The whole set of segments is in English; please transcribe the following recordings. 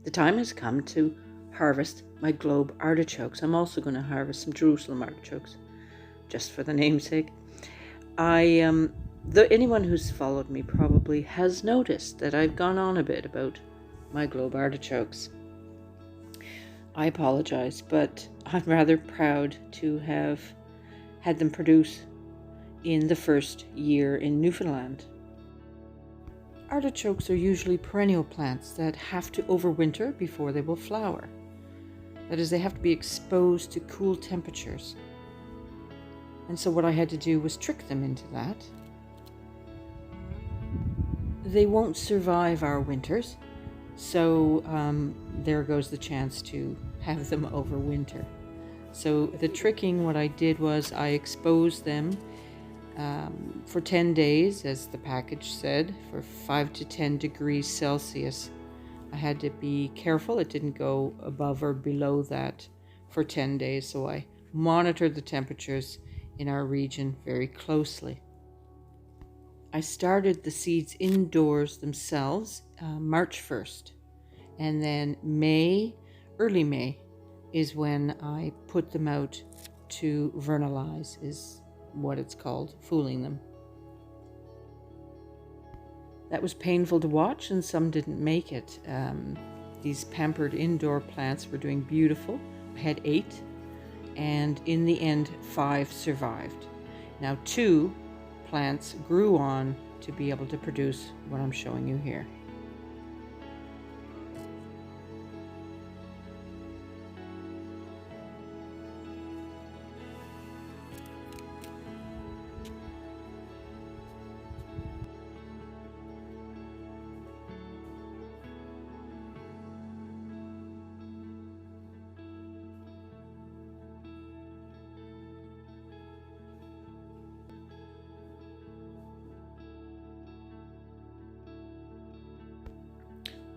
The time has come to harvest my globe artichokes. I'm also going to harvest some Jerusalem artichokes, just for the namesake. Anyone who's followed me probably has noticed that I've gone on a bit about my globe artichokes. I apologize, but I'm rather proud to have had them produce in the first year in Newfoundland. Artichokes are usually perennial plants that have to overwinter before they will flower. That is, they have to be exposed to cool temperatures. And so what I had to do was trick them into that. They won't survive our winters, so there goes the chance to have them overwinter. So the tricking, what I did was I exposed them for 10 days, as the package said, for 5 to 10 degrees Celsius. I had to be careful it didn't go above or below that for 10 days, so I monitored the temperatures in our region very closely. I started the seeds indoors themselves March 1st, and then early May is when I put them out to vernalize, is what it's called, fooling them. That was painful to watch, and some didn't make it. These pampered indoor plants were doing beautiful. I had 8, and in the end 5 survived. Now 2 plants grew on to be able to produce what I'm showing you here.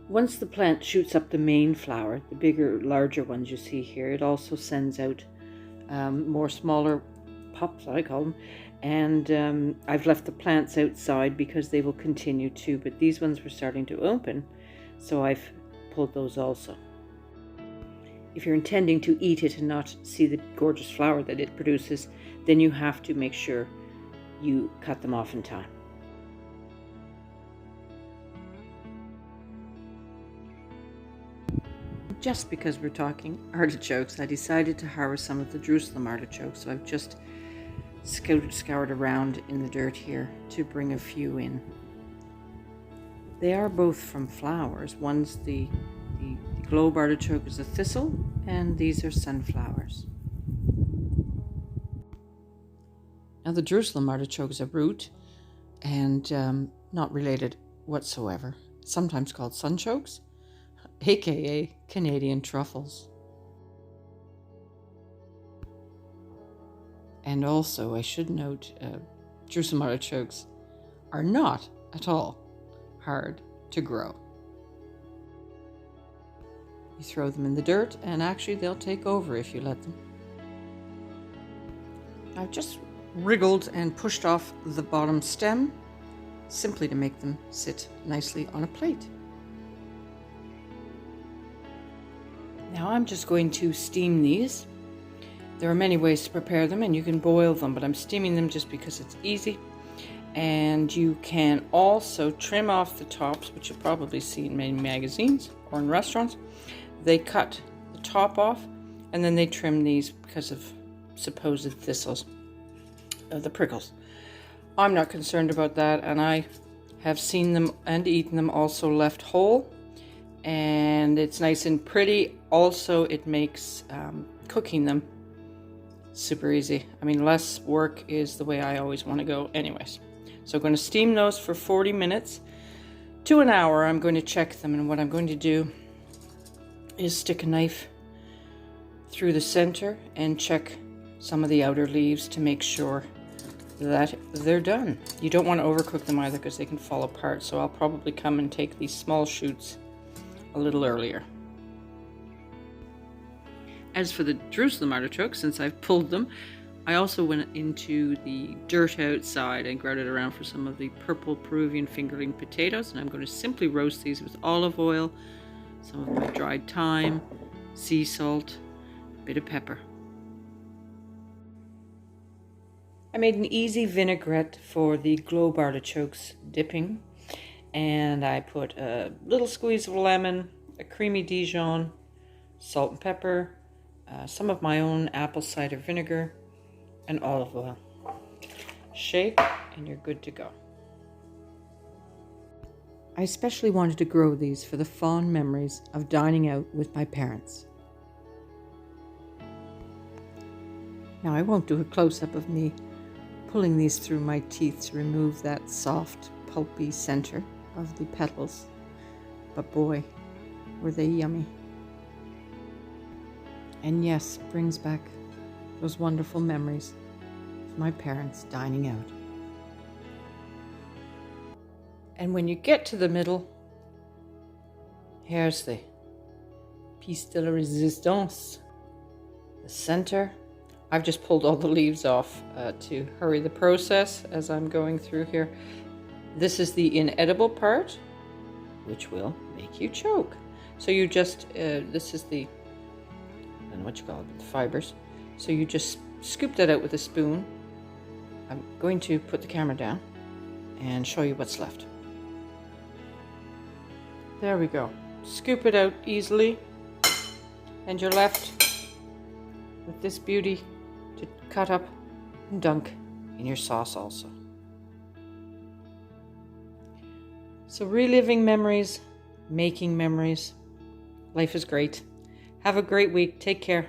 Once the plant shoots up the main flower, the bigger, larger ones you see here, it also sends out more smaller pups, I call them, and I've left the plants outside because they will continue to, but these ones were starting to open, so I've pulled those also. If you're intending to eat it and not see the gorgeous flower that it produces, then you have to make sure you cut them off in time. Just because we're talking artichokes, I decided to harvest some of the Jerusalem artichokes, so I've just scoured around in the dirt here to bring a few in. They are both from flowers. One's the globe artichoke is a thistle, and these are sunflowers. Now the Jerusalem artichoke is a root, and not related whatsoever, sometimes called sunchokes, aka Canadian truffles. And also, I should note, Jerusalem artichokes are not at all hard to grow. You throw them in the dirt, and actually they'll take over if you let them. I've just wriggled and pushed off the bottom stem, simply to make them sit nicely on a plate. Now I'm just going to steam these. There are many ways to prepare them, and you can boil them, but I'm steaming them just because it's easy. And you can also trim off the tops, which you'll probably see in many magazines or in restaurants. They cut the top off, and then they trim these because of supposed thistles, the prickles. I'm not concerned about that, and I have seen them and eaten them also left whole, and it's nice and pretty. Also, it makes cooking them super easy. I mean, less work is the way I always want to go anyways. So I'm going to steam those for 40 minutes to an hour. I'm going to check them, and what I'm going to do is stick a knife through the center and check some of the outer leaves to make sure that they're done. You don't want to overcook them either because they can fall apart, so I'll probably come and take these small shoots a little earlier. As for the Jerusalem artichoke, since I've pulled them, I also went into the dirt outside and grouted around for some of the purple Peruvian fingerling potatoes, and I'm going to simply roast these with olive oil, some of my dried thyme, sea salt, a bit of pepper. I made an easy vinaigrette for the globe artichokes dipping, and I put a little squeeze of lemon, a creamy Dijon, salt and pepper, some of my own apple cider vinegar, and olive oil. Shake and you're good to go. I especially wanted to grow these for the fond memories of dining out with my parents. Now I won't do a close-up of me pulling these through my teeth to remove that soft, pulpy center of the petals, but boy, were they yummy. And yes, it brings back those wonderful memories of my parents dining out. And when you get to the middle, here's the piece de la resistance, the center. I've just pulled all the leaves off to hurry the process as I'm going through here. This is the inedible part, which will make you choke. So you just, this is the, I don't know what you call it, the fibers. So you just scoop that out with a spoon. I'm going to put the camera down and show you what's left. There we go. Scoop it out easily, and you're left with this beauty to cut up and dunk in your sauce also. So reliving memories, making memories. Life is great. Have a great week. Take care.